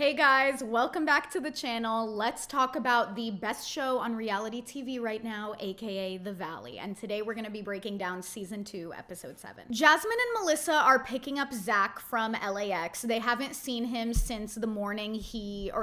Hey guys, welcome back to the channel. Let's talk about the best show on reality TV right now, aka The Valley. And today we're gonna be breaking down season 2, episode 7. Jasmine and Melissa are picking up Zach from LAX. They haven't seen him since the morning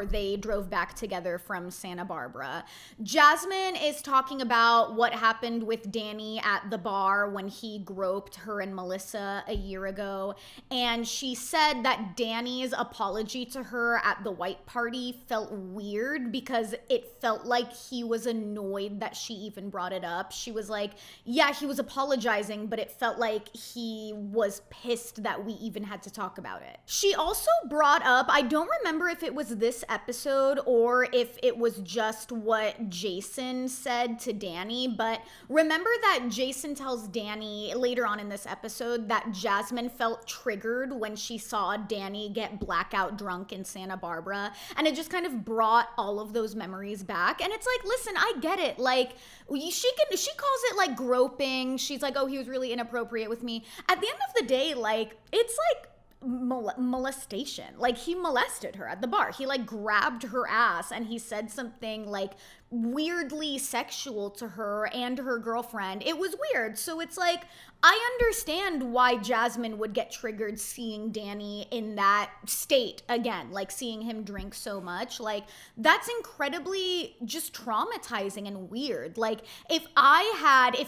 they drove back together from Santa Barbara. Jasmine is talking about what happened with Danny at the bar when he groped her and Melissa a year ago. And she said that Danny's apology to her at the white party felt weird because it felt like he was annoyed that she even brought it up. She was like, yeah, he was apologizing, but it felt like he was pissed that we even had to talk about it. She also brought up, I don't remember if it was this episode or if it was just what Jason said to Danny, but remember that Jason tells Danny later on in this episode that Jasmine felt triggered when she saw Danny get blackout drunk in Santa Barbara, and it just kind of brought all of those memories back. And it's like, listen, I get it. Like, she calls it like groping. She's like, oh, he was really inappropriate with me. At the end of the day, like, it's like molestation. Like, he molested her at the bar. He like grabbed her ass and he said something like weirdly sexual to her and her girlfriend. It was weird. So it's like, I understand why Jasmine would get triggered seeing Danny in that state again, like seeing him drink so much. Like, that's incredibly just traumatizing and weird. Like, if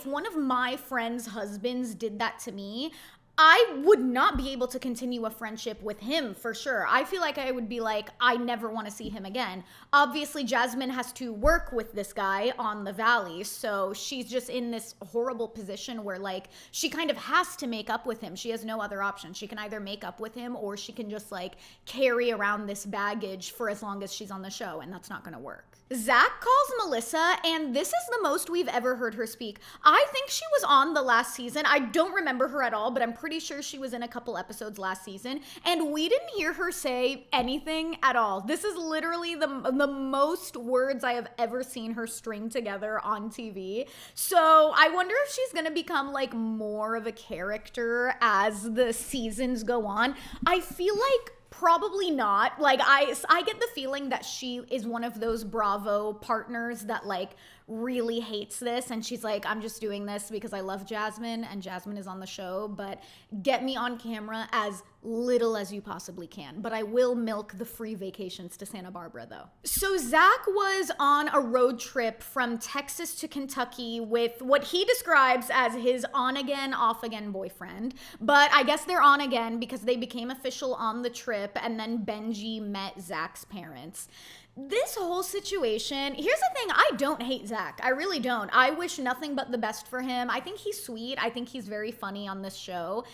one of my friends' husbands did that to me, I would not be able to continue a friendship with him for sure. I feel like I would be like, I never want to see him again. Obviously, Jasmine has to work with this guy on the Valley, so she's just in this horrible position where like she kind of has to make up with him. She has no other option. She can either make up with him or she can just like carry around this baggage for as long as she's on the show, and that's not going to work. Zach calls Melissa, and this is the most we've ever heard her speak. I think she was on the last season. I don't remember her at all, but I'm pretty sure she was in a couple episodes last season, and we didn't hear her say anything at all. This is literally the most words I have ever seen her string together on TV. So I wonder if she's gonna become like more of a character as the seasons go on. I feel like probably not. Like, I get the feeling that she is one of those Bravo partners that like really hates this, and she's like, I'm just doing this because I love Jasmine and Jasmine is on the show, but get me on camera as little as you possibly can. But I will milk the free vacations to Santa Barbara though. So Zach was on a road trip from Texas to Kentucky with what he describes as his on-again, off-again boyfriend. But I guess they're on again because they became official on the trip, and then Benji met Zach's parents. This whole situation, here's the thing, I don't hate Zach. I really don't. I wish nothing but the best for him. I think he's sweet. I think he's very funny on this show.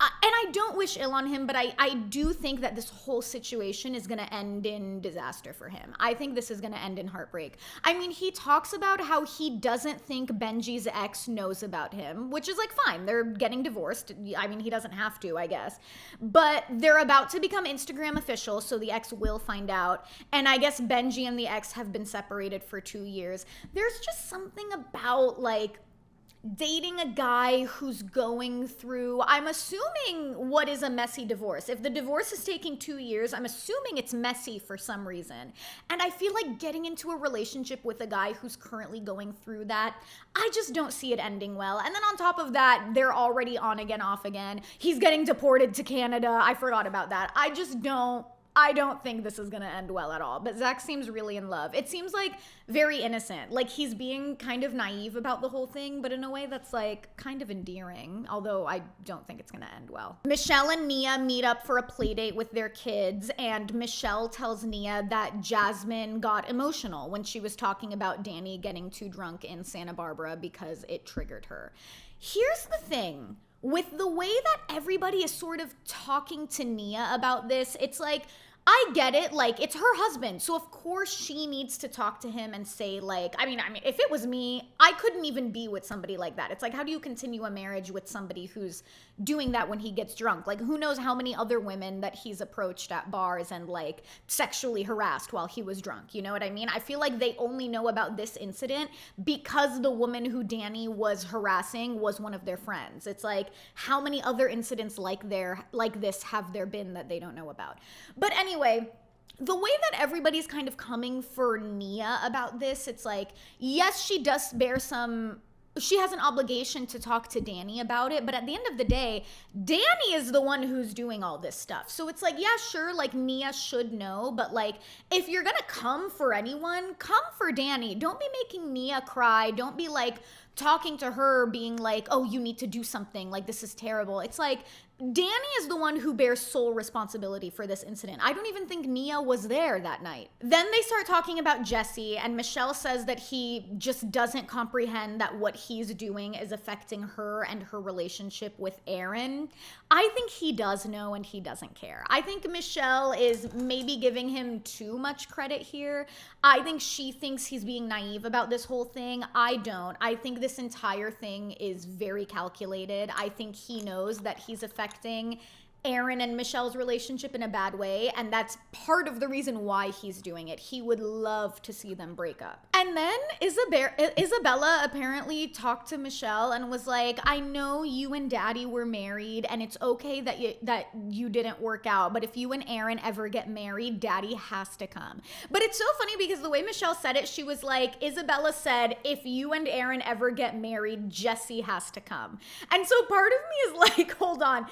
And I don't wish ill on him, but I do think that this whole situation is going to end in disaster for him. I think this is going to end in heartbreak. I mean, he talks about how he doesn't think Benji's ex knows about him, which is like fine. They're getting divorced. I mean, he doesn't have to, I guess. But they're about to become Instagram official, so the ex will find out. And I guess Benji and the ex have been separated for 2 years. There's just something about like dating a guy who's going through, I'm assuming, what is a messy divorce. If the divorce is taking 2 years, I'm assuming it's messy for some reason. And I feel like getting into a relationship with a guy who's currently going through that, I just don't see it ending well. And then on top of that, they're already on again, off again. He's getting deported to Canada. I forgot about that. I don't think this is gonna end well at all, but Zach seems really in love. It seems like very innocent. Like, he's being kind of naive about the whole thing, but in a way that's like kind of endearing, although I don't think it's gonna end well. Michelle and Nia meet up for a play date with their kids, and Michelle tells Nia that Jasmine got emotional when she was talking about Danny getting too drunk in Santa Barbara because it triggered her. Here's the thing. With the way that everybody is sort of talking to Nia about this, it's like, I get it, like, it's her husband, so of course she needs to talk to him and say, like, I mean, if it was me, I couldn't even be with somebody like that. It's like, how do you continue a marriage with somebody who's doing that when he gets drunk? Like, who knows how many other women that he's approached at bars and, like, sexually harassed while he was drunk, you know what I mean? I feel like they only know about this incident because the woman who Danny was harassing was one of their friends. It's like, how many other incidents like this have there been that they don't know about? But anyway, the way that everybody's kind of coming for Nia about this, it's like, yes, she does bear some, she has an obligation to talk to Danny about it, but at the end of the day, Danny is the one who's doing all this stuff. So it's like, yeah, sure, like Nia should know, but like if you're gonna come for anyone, come for Danny. Don't be making Nia cry. Don't be like talking to her being like, oh, you need to do something, like this is terrible. It's like Danny is the one who bears sole responsibility for this incident. I don't even think Nia was there that night. Then they start talking about Jesse, and Michelle says that he just doesn't comprehend that what he's doing is affecting her and her relationship with Aaron. I think he does know and he doesn't care. I think Michelle is maybe giving him too much credit here. I think she thinks he's being naive about this whole thing. I don't. I think this entire thing is very calculated. I think he knows that he's affecting Aaron and Michelle's relationship in a bad way, and that's part of the reason why he's doing it. He would love to see them break up. And then Isabella apparently talked to Michelle and was like, I know you and Daddy were married and it's okay that you didn't work out, but if you and Aaron ever get married, Daddy has to come. But it's so funny because the way Michelle said it, she was like, Isabella said, if you and Aaron ever get married, Jesse has to come. And so part of me is like, hold on,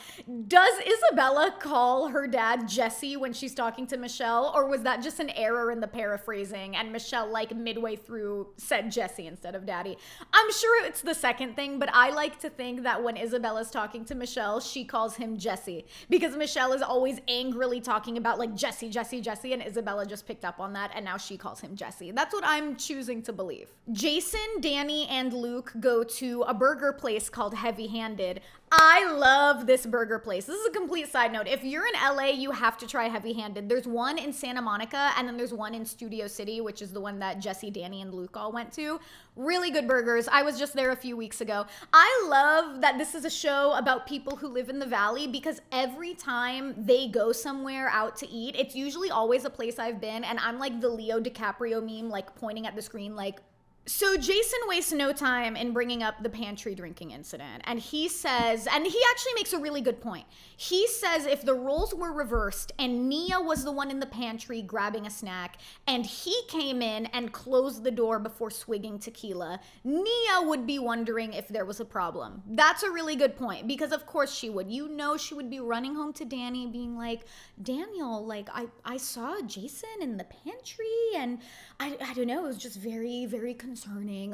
does Isabella call her dad Jesse when she's talking to Michelle, or was that just an error in the paraphrasing and Michelle like midway through said Jesse instead of Daddy? I'm sure it's the second thing, but I like to think that when Isabella's talking to Michelle, she calls him Jesse because Michelle is always angrily talking about like Jesse, Jesse, Jesse, and Isabella just picked up on that and now she calls him Jesse. That's what I'm choosing to believe. Jason, Danny, and Luke go to a burger place called Heavy Handed. I love this burger place. This is a complete side note. If you're in LA, you have to try Heavy Handed. There's one in Santa Monica and then there's one in Studio City, which is the one that Jesse, Danny, and Luke all went to. Really good burgers. I was just there a few weeks ago. I love that this is a show about people who live in the Valley because every time they go somewhere out to eat, it's usually always a place I've been, and I'm like the Leo DiCaprio meme, like pointing at the screen like, so Jason wastes no time in bringing up the pantry drinking incident. And he says, and he actually makes a really good point. He says if the roles were reversed and Nia was the one in the pantry grabbing a snack and he came in and closed the door before swigging tequila, Nia would be wondering if there was a problem. That's a really good point because of course she would. You know, she would be running home to Danny being like, Daniel, like I saw Jason in the pantry and I don't know, it was just very, very concerning.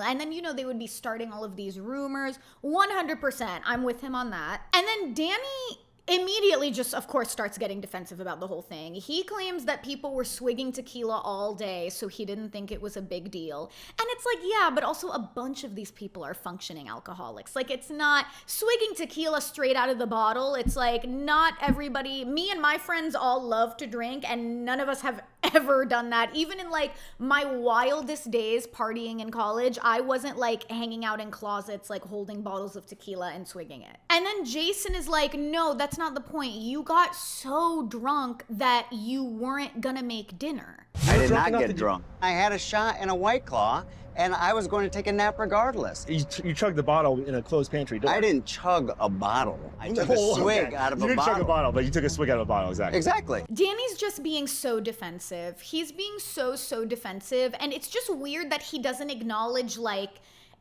And then, you know, they would be starting all of these rumors. 100%, I'm with him on that. And then Danny immediately just, of course, starts getting defensive about the whole thing. He claims that people were swigging tequila all day, so he didn't think it was a big deal. And it's like, yeah, but also a bunch of these people are functioning alcoholics. Like, it's not swigging tequila straight out of the bottle. It's like, not everybody, me and my friends all love to drink, and none of us have ever done that. Even in like my wildest days partying in college, I wasn't like hanging out in closets, like holding bottles of tequila and swigging it. And then Jason is like, no, that's not the point. You got so drunk that you weren't gonna make dinner. I did not get drunk. I had a shot and a White Claw, and I was going to take a nap regardless. You chugged the bottle in a closed pantry door. I didn't chug a bottle. I took a swig out of a bottle. You didn't chug a bottle, but you took a swig out of a bottle, exactly. Exactly. Danny's just being so defensive. He's being so defensive, and it's just weird that he doesn't acknowledge like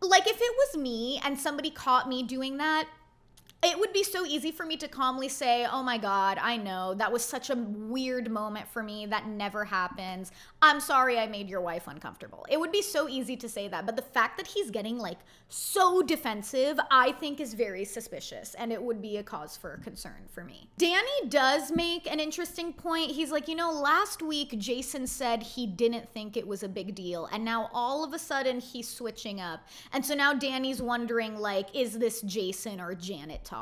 if it was me and somebody caught me doing that, it would be so easy for me to calmly say, oh my God, I know, that was such a weird moment for me. That never happens. I'm sorry I made your wife uncomfortable. It would be so easy to say that. But the fact that he's getting like so defensive, I think is very suspicious. And it would be a cause for concern for me. Danny does make an interesting point. He's like, you know, last week Jason said he didn't think it was a big deal. And now all of a sudden he's switching up. And so now Danny's wondering like, is this Jason or Janet talking?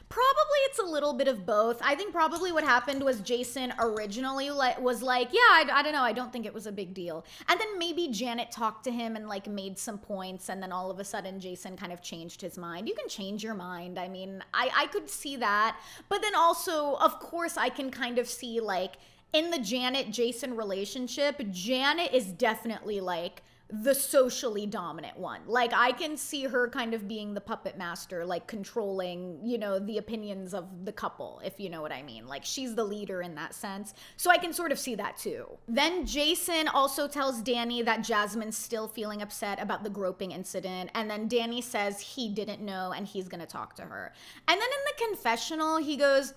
Probably it's a little bit of both. I think probably what happened was Jason originally was like, yeah, I don't know, I don't think it was a big deal. And then maybe Janet talked to him and like made some points, and then all of a sudden Jason kind of changed his mind. You can change your mind. I mean, I could see that. But then also, of course, I can kind of see like in the Janet-Jason relationship, Janet is definitely like the socially dominant one. Like, I can see her kind of being the puppet master, like controlling, you know, the opinions of the couple, if you know what I mean. Like, she's the leader in that sense. So I can sort of see that too. Then Jason also tells Danny that Jasmine's still feeling upset about the groping incident. And then Danny says he didn't know and he's gonna talk to her. And then in the confessional, he goes,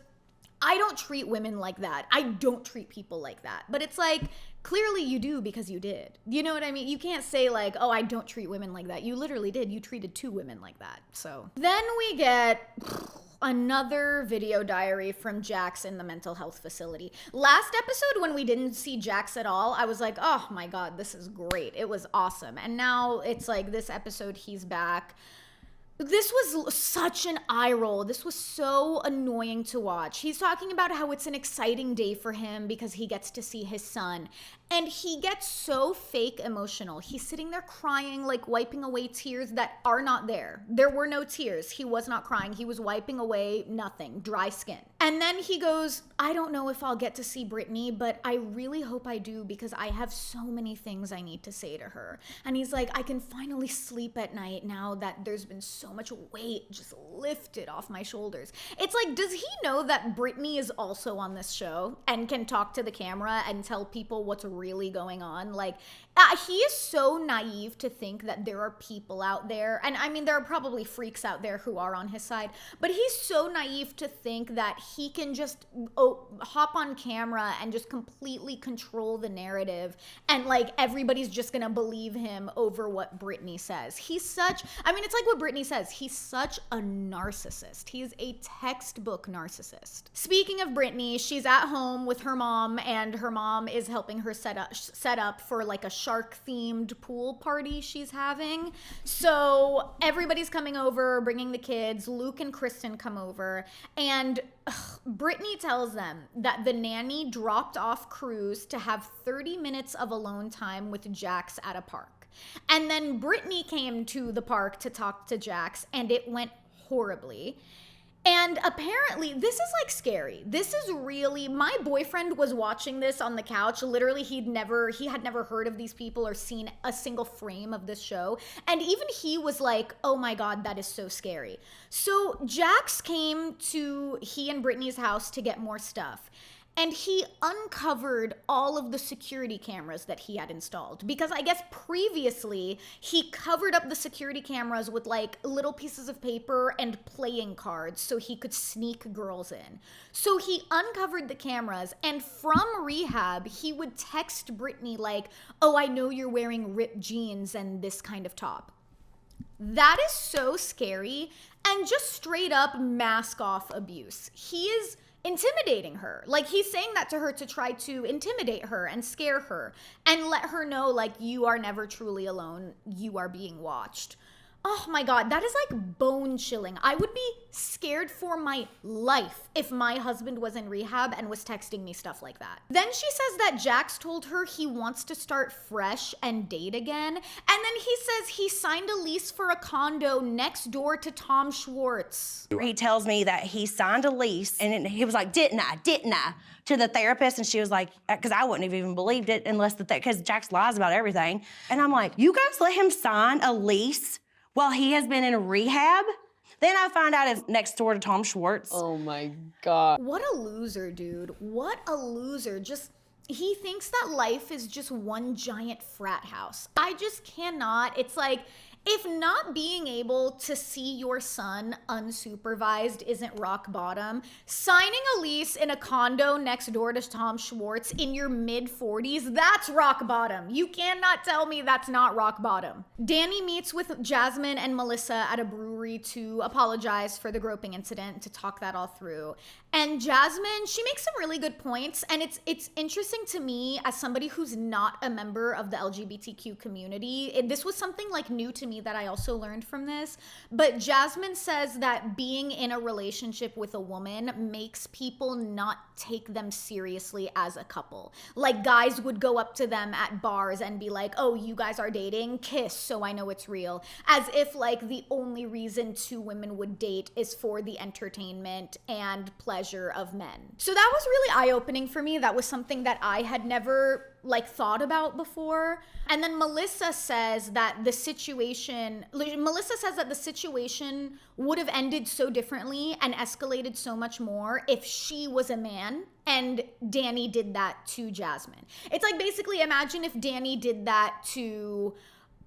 I don't treat women like that. I don't treat people like that. But it's like, clearly you do because you did. You know what I mean? You can't say like, oh, I don't treat women like that. You literally did. You treated 2 women like that. So then we get another video diary from Jax in the mental health facility. Last episode, when we didn't see Jax at all, I was like, oh my God, this is great. It was awesome. And now it's like this episode, he's back. This was such an eye roll. This was so annoying to watch. He's talking about how it's an exciting day for him because he gets to see his son. And he gets so fake emotional. He's sitting there crying, like wiping away tears that are not there. There were no tears. He was not crying. He was wiping away nothing, dry skin. And then he goes, I don't know if I'll get to see Brittany, but I really hope I do because I have so many things I need to say to her. And he's like, I can finally sleep at night now that there's been so much weight just lifted off my shoulders. It's like, does he know that Brittany is also on this show and can talk to the camera and tell people what's really going on? Like, he is so naive to think that there are people out there, and I mean, there are probably freaks out there who are on his side, but he's so naive to think that he can just hop on camera and just completely control the narrative, and like everybody's just gonna believe him over what Brittany says. He's such, I mean, it's like what Brittany says, he's such a narcissist. He's a textbook narcissist. Speaking of Brittany, she's at home with her mom, and her mom is helping her set up for like a shark themed pool party she's having. So everybody's coming over, bringing the kids. Luke and Kristen come over, and Brittany tells them that the nanny dropped off Cruz to have 30 minutes of alone time with Jax at a park. And then Brittany came to the park to talk to Jax, and it went horribly. And apparently, this is like scary. This is really, my boyfriend was watching this on the couch. Literally, he had never heard of these people or seen a single frame of this show. And even he was like, oh my God, that is so scary. So Jax came to he and Brittany's house to get more stuff. And he uncovered all of the security cameras that he had installed, because I guess previously he covered up the security cameras with like little pieces of paper and playing cards so he could sneak girls in. So he uncovered the cameras, and from rehab, he would text Brittany like, oh, I know you're wearing ripped jeans and this kind of top. That is so scary, and just straight up mask off abuse. He is intimidating her. Like, he's saying that to her to try to intimidate her and scare her and let her know, like, you are never truly alone. You are being watched. Oh my God, that is like bone chilling. I would be scared for my life if my husband was in rehab and was texting me stuff like that. Then she says that Jax told her he wants to start fresh and date again. And then he says he signed a lease for a condo next door to Tom Schwartz. He tells me that he signed a lease, and he was like, didn't I? To the therapist, and she was like, because I wouldn't have even believed it unless because Jax lies about everything. And I'm like, you guys let him sign a lease while he has been in rehab? Then I find out it's next door to Tom Schwartz. Oh my God. What a loser, dude. What a loser. Just, he thinks that life is just one giant frat house. I just cannot. It's like, if not being able to see your son unsupervised isn't rock bottom, signing a lease in a condo next door to Tom Schwartz in your mid-40s, that's rock bottom. You cannot tell me that's not rock bottom. Danny meets with Jasmine and Melissa at a brewery to apologize for the groping incident, to talk that all through. And Jasmine, she makes some really good points, and it's interesting to me as somebody who's not a member of the LGBTQ community. This was something like new to me that I also learned from this. But Jasmine says that being in a relationship with a woman makes people not take them seriously as a couple. Like, guys would go up to them at bars and be like, oh, you guys are dating? Kiss, so I know it's real. As if like the only reason 2 women would date is for the entertainment and pleasure of men. So that was really eye-opening for me. That was something that I had never like thought about before. And then Melissa says that the situation would have ended so differently and escalated so much more if she was a man and Danny did that to Jasmine. It's like, basically, imagine if Danny did that to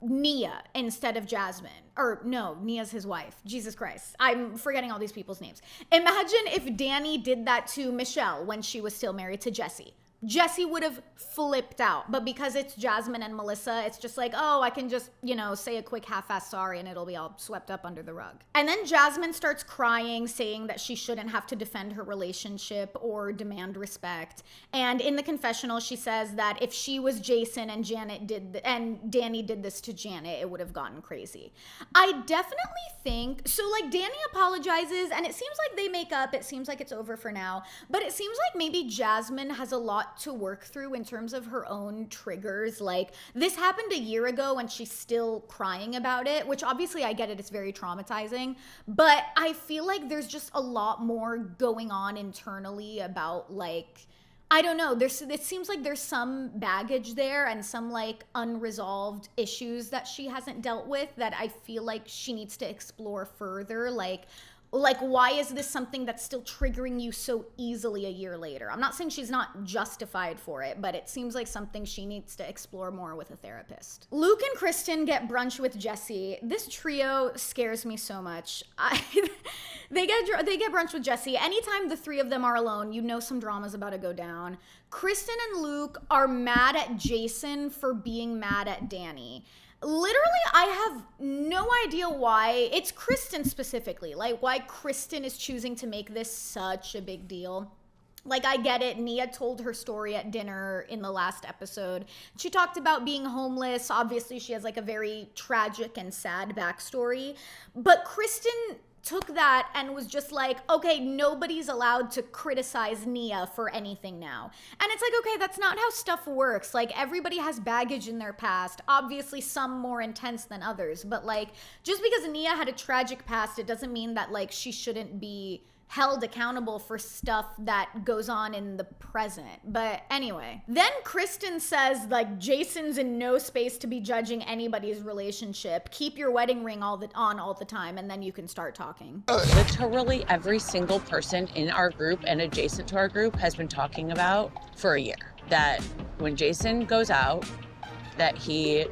Nia instead of Jasmine. Or no, Nia's his wife. Jesus Christ. I'm forgetting all these people's names. Imagine if Danny did that to Michelle when she was still married to Jesse. Jesse would have flipped out. But because it's Jasmine and Melissa, it's just like, oh, I can just, say a quick half-ass sorry and it'll be all swept up under the rug. And then Jasmine starts crying, saying that she shouldn't have to defend her relationship or demand respect. And in the confessional, she says that if she was Jason and Danny did this to Janet, it would have gotten crazy. I definitely think, so like Danny apologizes and it seems like they make up. It seems like it's over for now. But it seems like maybe Jasmine has a lot to work through in terms of her own triggers. Like, this happened a year ago and she's still crying about it, which obviously I get it, it's very traumatizing, but I feel like there's just a lot more going on internally about, like, I don't know, it seems like there's some baggage there and some like unresolved issues that she hasn't dealt with that I feel like she needs to explore further. Like, why is this something that's still triggering you so easily a year later? I'm not saying she's not justified for it, but it seems like something she needs to explore more with a therapist. Luke and Kristen get brunch with Jesse. This trio scares me so much. They get brunch with Jesse. Anytime the three of them are alone, some drama's about to go down. Kristen and Luke are mad at Jason for being mad at Danny. Literally, I have no idea why. It's Kristen specifically, like why Kristen is choosing to make this such a big deal. Like, I get it. Nia told her story at dinner in the last episode. She talked about being homeless. Obviously, she has like a very tragic and sad backstory. But Kristen took that and was just like, okay, nobody's allowed to criticize Nia for anything now. And it's like, okay, that's not how stuff works. Like, everybody has baggage in their past, obviously some more intense than others, but like, just because Nia had a tragic past, it doesn't mean that like she shouldn't be held accountable for stuff that goes on in the present. But anyway, then Kristen says like Jason's in no space to be judging anybody's relationship. Keep your wedding ring on all the time and then you can start talking. Literally every single person in our group and adjacent to our group has been talking about for a year that when Jason goes out, that he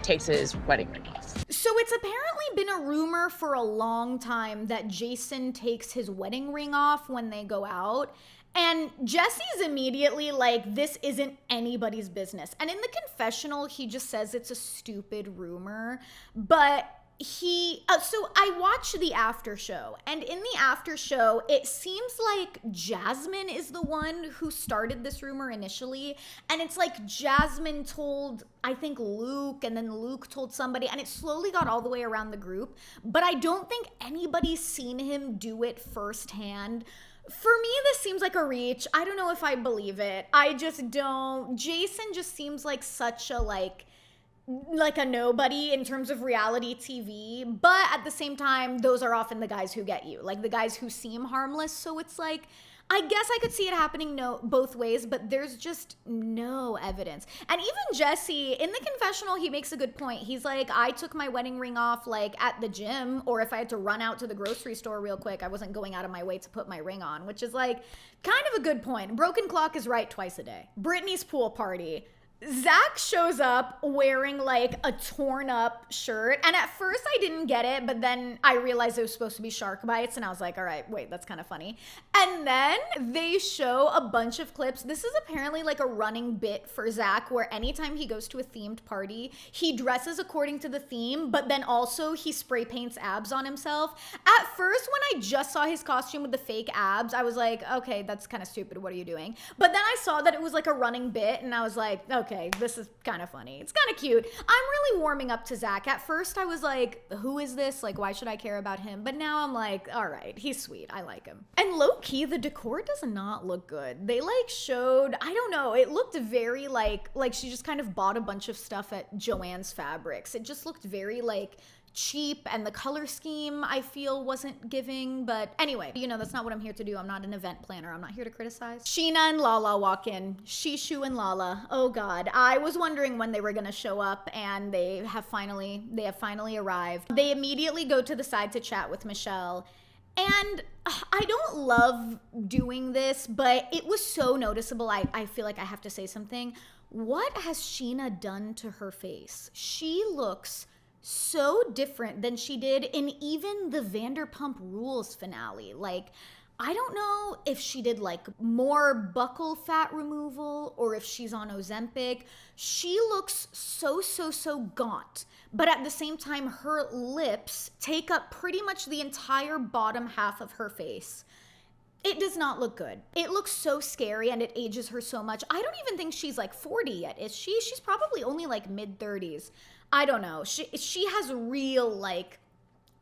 takes his wedding ring off. So it's apparently been a rumor for a long time that Jason takes his wedding ring off when they go out. And Jesse's immediately like, this isn't anybody's business. And in the confessional, he just says it's a stupid rumor. But so I watched the after show, and in the after show, it seems like Jasmine is the one who started this rumor initially, and it's like Jasmine told, I think, Luke, and then Luke told somebody, and it slowly got all the way around the group, but I don't think anybody's seen him do it firsthand. For me, this seems like a reach. I don't know if I believe it. I just don't. Jason just seems like such a like a nobody in terms of reality TV, but at the same time, those are often the guys who get you, like the guys who seem harmless. So it's like, I guess I could see it happening both ways, but there's just no evidence. And even Jesse, in the confessional, he makes a good point. He's like, I took my wedding ring off like at the gym, or if I had to run out to the grocery store real quick, I wasn't going out of my way to put my ring on, which is like kind of a good point. Broken clock is right twice a day. Brittany's pool party. Zach shows up wearing like a torn up shirt, and at first I didn't get it, but then I realized it was supposed to be shark bites, and I was like, all right, wait, that's kind of funny. And then they show a bunch of clips. This is apparently like a running bit for Zach, where anytime he goes to a themed party, he dresses according to the theme, but then also he spray paints abs on himself. At first, when I just saw his costume with the fake abs, I was like, okay, that's kind of stupid, what are you doing? But then I saw that it was like a running bit, and I was like, okay, this is kind of funny. It's kind of cute. I'm really warming up to Zach. At first, I was like, who is this? Like, why should I care about him? But now I'm like, all right, he's sweet. I like him. And low-key, the decor does not look good. They like showed, I don't know, it looked very like she just kind of bought a bunch of stuff at Joann's Fabrics. It just looked very like cheap, and the color scheme I feel wasn't giving. But anyway, you know, that's not what I'm here to do. I'm not an event planner. I'm not here to criticize. Sheena and Lala walk in. Shishu and Lala. Oh God, I was wondering when they were gonna show up, and they have finally arrived. They immediately go to the side to chat with Michelle. And I don't love doing this, but it was so noticeable. I feel like I have to say something. What has Sheena done to her face? She looks so different than she did in even the Vanderpump Rules finale. Like, I don't know if she did like more buccal fat removal or if she's on Ozempic. She looks so gaunt. But at the same time, her lips take up pretty much the entire bottom half of her face. It does not look good. It looks so scary, and it ages her so much. I don't even think she's like 40 yet, is she? She's probably only like mid-30s. I don't know. She has real like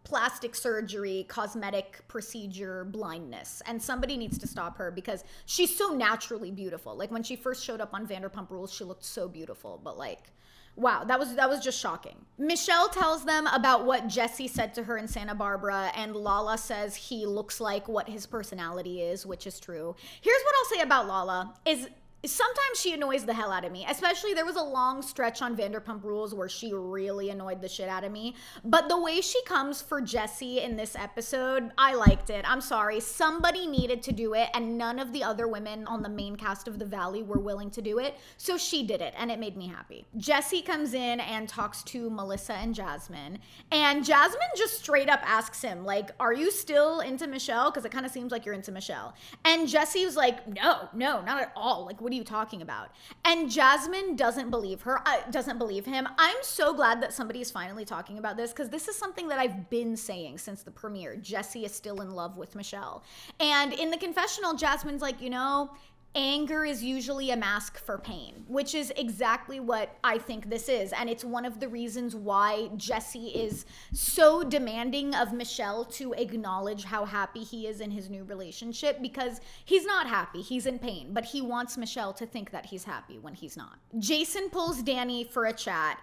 plastic surgery, cosmetic procedure blindness, and somebody needs to stop her because she's so naturally beautiful. Like when she first showed up on Vanderpump Rules, she looked so beautiful, but like, wow, that was just shocking. Michelle tells them about what Jesse said to her in Santa Barbara, and Lala says he looks like what his personality is, which is true. Here's what I'll say about Lala is sometimes she annoys the hell out of me, especially there was a long stretch on Vanderpump Rules where she really annoyed the shit out of me. But the way she comes for Jesse in this episode, I liked it. I'm sorry. Somebody needed to do it, and none of the other women on the main cast of The Valley were willing to do it. So she did it, and it made me happy. Jesse comes in and talks to Melissa and Jasmine, and Jasmine just straight up asks him, like, are you still into Michelle? Because it kind of seems like you're into Michelle. And Jesse was like, no, not at all. Like, what are you talking about? And Jasmine doesn't believe him. I'm so glad that somebody is finally talking about this, because this is something that I've been saying since the premiere. Jesse is still in love with Michelle. And in the confessional, Jasmine's like, you know, anger is usually a mask for pain, which is exactly what I think this is. And it's one of the reasons why Jesse is so demanding of Michelle to acknowledge how happy he is in his new relationship, because he's not happy, he's in pain, but he wants Michelle to think that he's happy when he's not. Jason pulls Danny for a chat.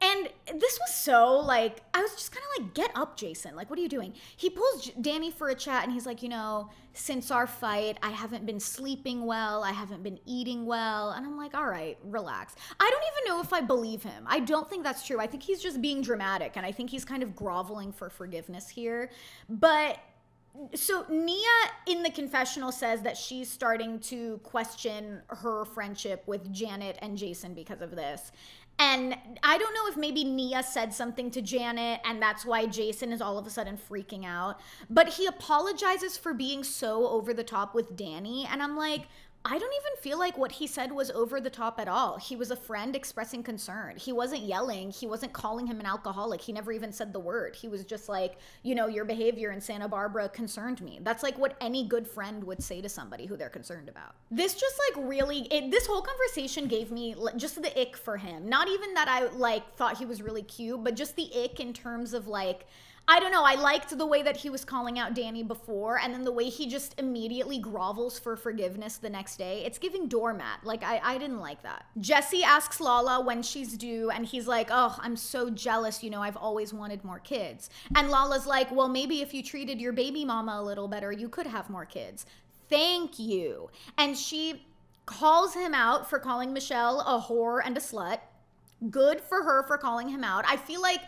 And this was so, like, I was just kind of like, get up, Jason. Like, what are you doing? He pulls Danny for a chat, and he's like, you know, since our fight, I haven't been sleeping well. I haven't been eating well. And I'm like, all right, relax. I don't even know if I believe him. I don't think that's true. I think he's just being dramatic, and I think he's kind of groveling for forgiveness here. But so Nia in the confessional says that she's starting to question her friendship with Janet and Jason because of this. And I don't know if maybe Nia said something to Janet and that's why Jason is all of a sudden freaking out. But he apologizes for being so over the top with Danny. And I'm like, I don't even feel like what he said was over the top at all. He was a friend expressing concern. He wasn't yelling. He wasn't calling him an alcoholic. He never even said the word. He was just like, you know, your behavior in Santa Barbara concerned me. That's like what any good friend would say to somebody who they're concerned about. This just like really, this whole conversation gave me just the ick for him. Not even that I like thought he was really cute, but just the ick in terms of like, I don't know, I liked the way that he was calling out Danny before, and then the way he just immediately grovels for forgiveness the next day. It's giving doormat. Like, I didn't like that. Jesse asks Lala when she's due, and he's like, oh, I'm so jealous, you know, I've always wanted more kids. And Lala's like, well, maybe if you treated your baby mama a little better, you could have more kids. Thank you. And she calls him out for calling Michelle a whore and a slut. Good for her for calling him out. I feel like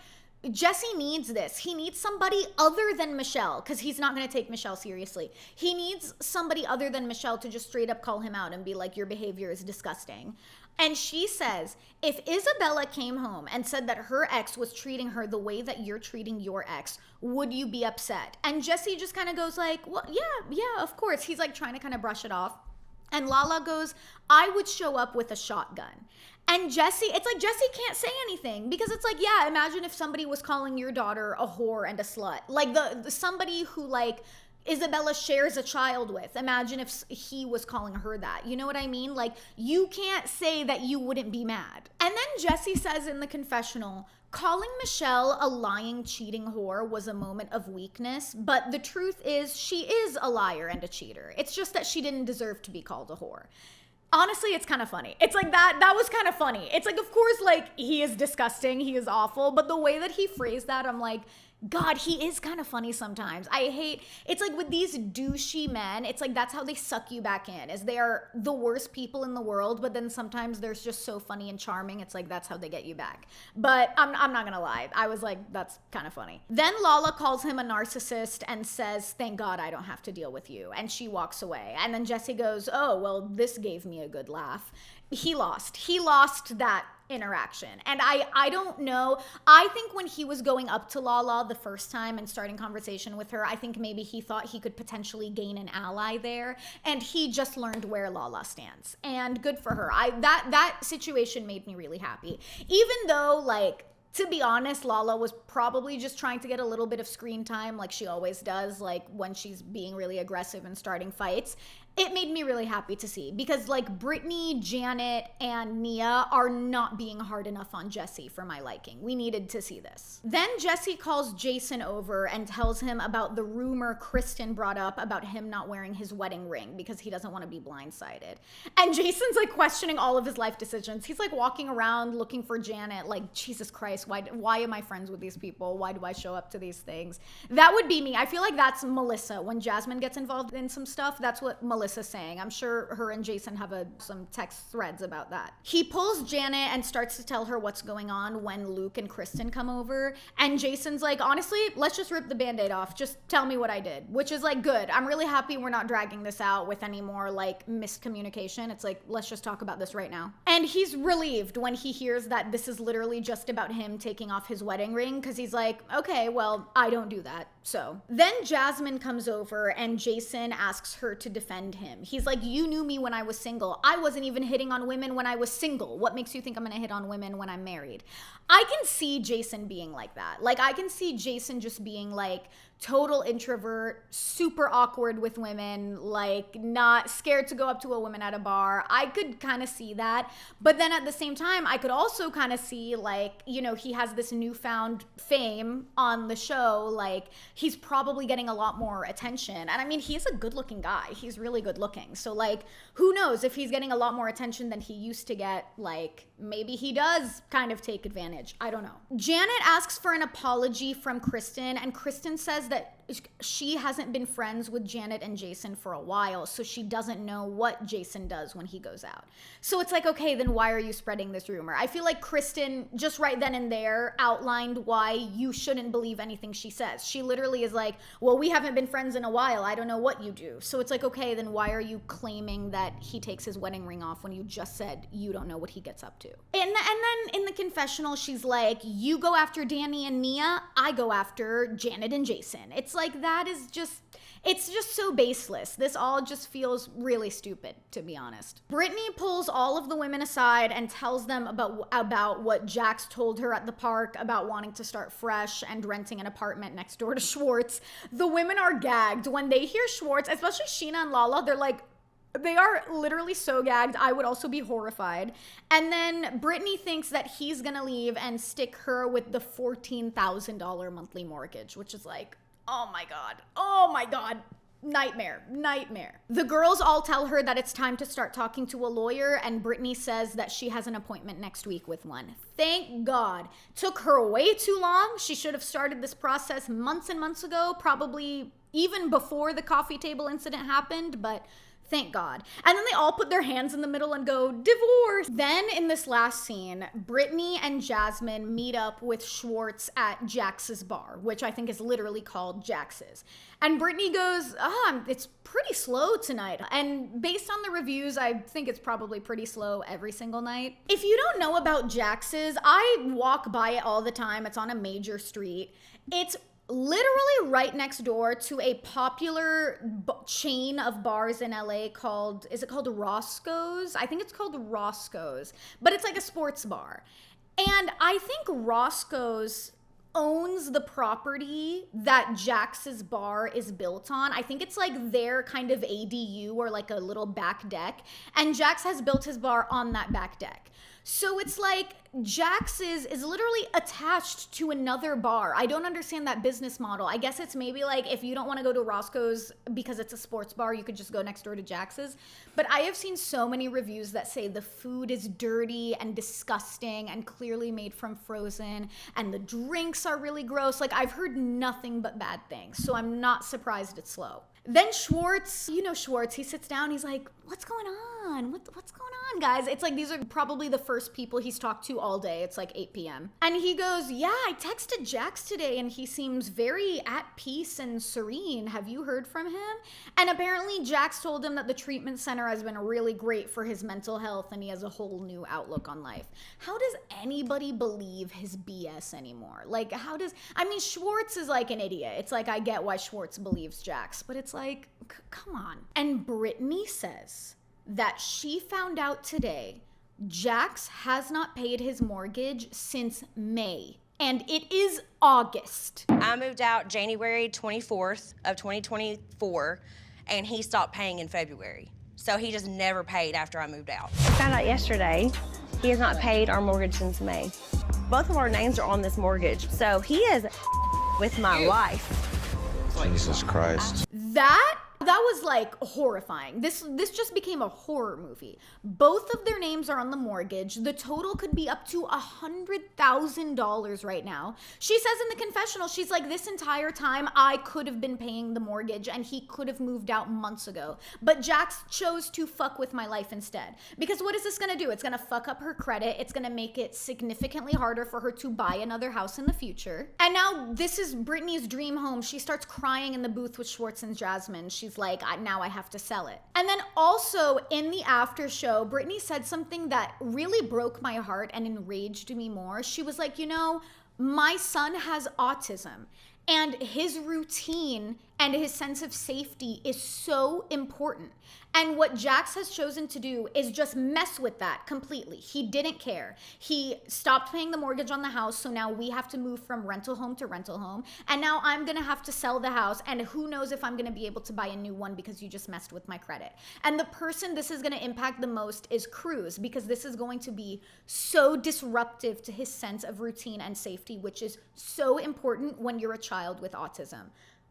Jesse needs this. He needs somebody other than Michelle, because he's not going to take Michelle seriously. He needs somebody other than Michelle to just straight up call him out and be like, your behavior is disgusting. And she says, if Isabella came home and said that her ex was treating her the way that you're treating your ex, would you be upset? And Jesse just kind of goes like, well, yeah, of course. He's like trying to kind of brush it off. And Lala goes, I would show up with a shotgun. And Jesse, it's like Jesse can't say anything, because it's like, yeah, imagine if somebody was calling your daughter a whore and a slut. Like the somebody who like Isabella shares a child with. Imagine if he was calling her that. You know what I mean? Like, you can't say that you wouldn't be mad. And then Jesse says in the confessional, calling Michelle a lying, cheating whore was a moment of weakness, but the truth is she is a liar and a cheater. It's just that she didn't deserve to be called a whore. Honestly, it's kind of funny. It's like that was kind of funny. It's like, of course, like, he is disgusting, he is awful, but the way that he phrased that, I'm like, God, he is kind of funny sometimes. It's like with these douchey men, it's like that's how they suck you back in, is they are the worst people in the world, but then sometimes they're just so funny and charming. It's like that's how they get you back. But I'm not gonna lie, I was like, that's kind of funny. Then Lala calls him a narcissist and says, thank God I don't have to deal with you. And she walks away. And then Jesse goes, oh, well, this gave me a good laugh. He lost that interaction. And I don't know. I think when he was going up to Lala the first time and starting conversation with her, I think maybe he thought he could potentially gain an ally there, and he just learned where Lala stands. And good for her. That situation made me really happy. Even though, like, to be honest, Lala was probably just trying to get a little bit of screen time like she always does, like when she's being really aggressive and starting fights. It made me really happy to see, because like Brittany, Janet, and Nia are not being hard enough on Jesse for my liking. We needed to see this. Then Jesse calls Jason over and tells him about the rumor Kristen brought up about him not wearing his wedding ring because he doesn't want to be blindsided. And Jason's like questioning all of his life decisions. He's like walking around looking for Janet, like, Jesus Christ, why am I friends with these people? Why do I show up to these things? That would be me. I feel like that's Melissa. When Jasmine gets involved in some stuff, that's what Melissa saying. I'm sure her and Jason have some text threads about that. He pulls Janet and starts to tell her what's going on when Luke and Kristen come over. And Jason's like, honestly, let's just rip the band-aid off. Just tell me what I did, which is like, good. I'm really happy we're not dragging this out with any more like miscommunication. It's like, let's just talk about this right now. And he's relieved when he hears that this is literally just about him taking off his wedding ring, because he's like, okay, well, I don't do that. So then Jasmine comes over and Jason asks her to defend him. He's like, you knew me when I was single. I wasn't even hitting on women when I was single. What makes you think I'm gonna hit on women when I'm married? I can see Jason being like that. Like, I can see Jason just being like total introvert, super awkward with women, like not scared to go up to a woman at a bar. I could kind of see that. But then at the same time, I could also kind of see, like, you know, he has this newfound fame on the show. Like, he's probably getting a lot more attention. And I mean, he's a good looking guy. He's really good looking. So like, who knows if he's getting a lot more attention than he used to get, like maybe he does kind of take advantage. I don't know. Janet asks for an apology from Kristen, and Kristen says that she hasn't been friends with Janet and Jason for a while, so she doesn't know what Jason does when he goes out. So it's like, okay, then why are you spreading this rumor? I feel like Kristen just right then and there outlined why you shouldn't believe anything she says. She literally is like, well, we haven't been friends in a while. I don't know what you do. So it's like, okay, then why are you claiming that he takes his wedding ring off when you just said you don't know what he gets up to? And then in the confessional, she's like, you go after Danny and Nia, I go after Janet and Jason. It's like, that is just, it's just so baseless. This all just feels really stupid, to be honest. Brittany pulls all of the women aside and tells them about what Jax told her at the park about wanting to start fresh and renting an apartment next door to Schwartz. The women are gagged. When they hear Schwartz, especially Sheena and Lala, they're like, they are literally so gagged. I would also be horrified. And then Brittany thinks that he's gonna leave and stick her with the $14,000 monthly mortgage, which is like, oh my God, nightmare. The girls all tell her that it's time to start talking to a lawyer, and Brittany says that she has an appointment next week with one. Thank God. Took her way too long. She should have started this process months and months ago, probably even before the coffee table incident happened, but thank God. And then they all put their hands in the middle and go, divorce. Then in this last scene, Brittany and Jasmine meet up with Schwartz at Jax's bar, which I think is literally called Jax's. And Brittany goes, it's pretty slow tonight. And based on the reviews, I think it's probably pretty slow every single night. If you don't know about Jax's, I walk by it all the time. It's on a major street. It's literally right next door to a popular chain of bars in LA called, is it called Roscoe's? I think it's called Roscoe's, but it's like a sports bar. And I think Roscoe's owns the property that Jax's bar is built on. I think it's like their kind of ADU or like a little back deck. And Jax has built his bar on that back deck. So it's like Jax is literally attached to another bar. I don't understand that business model. I guess it's maybe like if you don't want to go to Roscoe's because it's a sports bar, you could just go next door to Jax's. But I have seen so many reviews that say the food is dirty and disgusting and clearly made from frozen, and the drinks are really gross. Like, I've heard nothing but bad things, so I'm not surprised it's slow. Then Schwartz, you know Schwartz, he sits down, he's like, what's going on? What's going on, guys? It's like these are probably the first people he's talked to all day. It's like 8 p.m. And he goes, yeah, I texted Jax today and he seems very at peace and serene. Have you heard from him? And apparently Jax told him that the treatment center has been really great for his mental health and he has a whole new outlook on life. How does anybody believe his BS anymore? Like, I mean, Schwartz is like an idiot. It's like, I get why Schwartz believes Jax, but it's like, come on. And Brittany says that she found out today Jax has not paid his mortgage since May, and it is August. I moved out January 24th of 2024, and he stopped paying in February. So he just never paid after I moved out. I found out yesterday he has not paid our mortgage since May. Both of our names are on this mortgage, so he is with my life. Jesus Christ. That was like horrifying. This just became a horror movie. Both of their names are on the mortgage. The total could be up to $100,000 right now. She says in the confessional, she's like, this entire time I could have been paying the mortgage and he could have moved out months ago. But Jax chose to fuck with my life instead. Because what is this gonna do? It's gonna fuck up her credit. It's gonna make it significantly harder for her to buy another house in the future. And now this is Brittany's dream home. She starts crying in the booth with Schwartz and Jasmine. She's like, now I have to sell it. And then also in the after show, Brittany said something that really broke my heart and enraged me more. She was like, my son has autism and his routine and his sense of safety is so important. And what Jax has chosen to do is just mess with that completely. He didn't care. He stopped paying the mortgage on the house, so now we have to move from rental home to rental home. And now I'm gonna have to sell the house, and who knows if I'm gonna be able to buy a new one because you just messed with my credit. And the person this is gonna impact the most is Cruz, because this is going to be so disruptive to his sense of routine and safety, which is so important when you're a child with autism.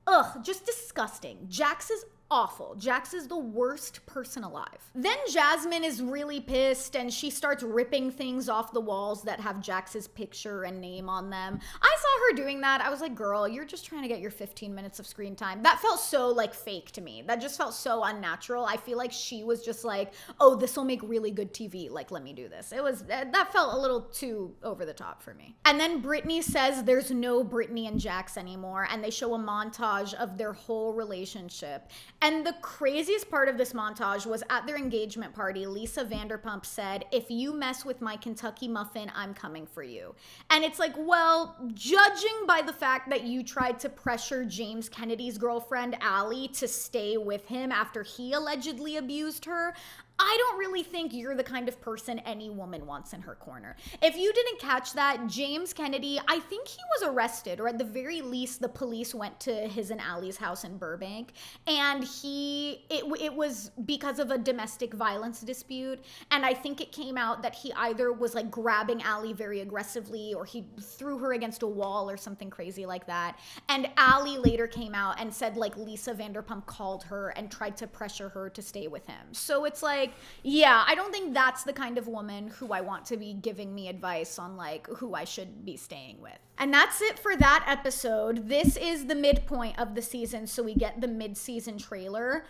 Ugh, just disgusting. Jax is awful. Jax is the worst person alive. Then Jasmine is really pissed and she starts ripping things off the walls that have Jax's picture and name on them. I saw her doing that. I was like, girl, you're just trying to get your 15 minutes of screen time. That felt so like fake to me. That just felt so unnatural. I feel like she was just like, oh, this will make really good TV. Like, let me do this. That felt a little too over the top for me. And then Brittany says there's no Brittany and Jax anymore, and they show a montage of their whole relationship. And the craziest part of this montage was at their engagement party, Lisa Vanderpump said, if you mess with my Kentucky muffin, I'm coming for you. And it's like, well, judging by the fact that you tried to pressure James Kennedy's girlfriend, Allie, to stay with him after he allegedly abused her, I don't really think you're the kind of person any woman wants in her corner. If you didn't catch that, James Kennedy, I think he was arrested, or at the very least, the police went to his and Allie's house in Burbank, and it was because of a domestic violence dispute, and I think it came out that he either was like grabbing Allie very aggressively, or he threw her against a wall or something crazy like that, and Allie later came out and said like Lisa Vanderpump called her and tried to pressure her to stay with him. So it's like, yeah, I don't think that's the kind of woman who I want to be giving me advice on like who I should be staying with. And that's it for that episode. This is the midpoint of the season, so we get the mid-season trailer.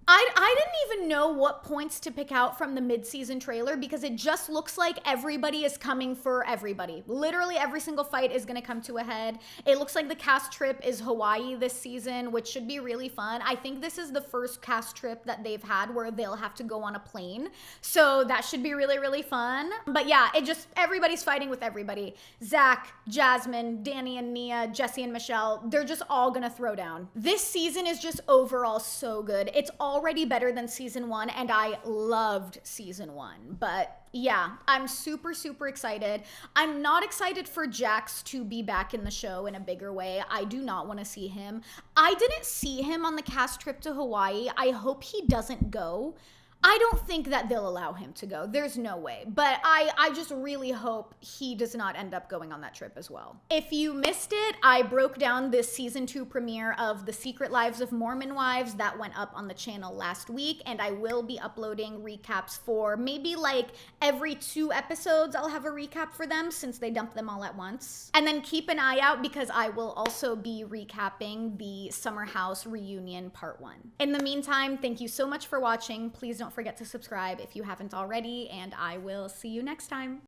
I didn't even know what points to pick out from the mid-season trailer because it just looks like everybody is coming for everybody. Literally every single fight is going to come to a head. It looks like the cast trip is Hawaii this season, which should be really fun. I think this is the first cast trip that they've had where they'll have to go on a plane. So that should be really, really fun. But yeah, everybody's fighting with everybody. Zach, Jasmine, Danny and Nia, Jesse and Michelle, they're just all going to throw down. This season is just overall so good. It's all already better than season 1, and I loved season 1. But yeah, I'm super, super excited. I'm not excited for Jax to be back in the show in a bigger way. I do not want to see him. I didn't see him on the cast trip to Hawaii. I hope he doesn't go. I don't think that they'll allow him to go. There's no way. But I just really hope he does not end up going on that trip as well. If you missed it, I broke down this season 2 premiere of The Secret Lives of Mormon Wives that went up on the channel last week, and I will be uploading recaps for maybe like every 2 episodes. I'll have a recap for them since they dumped them all at once. And then keep an eye out because I will also be recapping the Summer House reunion part 1. In the meantime, thank you so much for watching. Please don't forget to subscribe if you haven't already, and I will see you next time.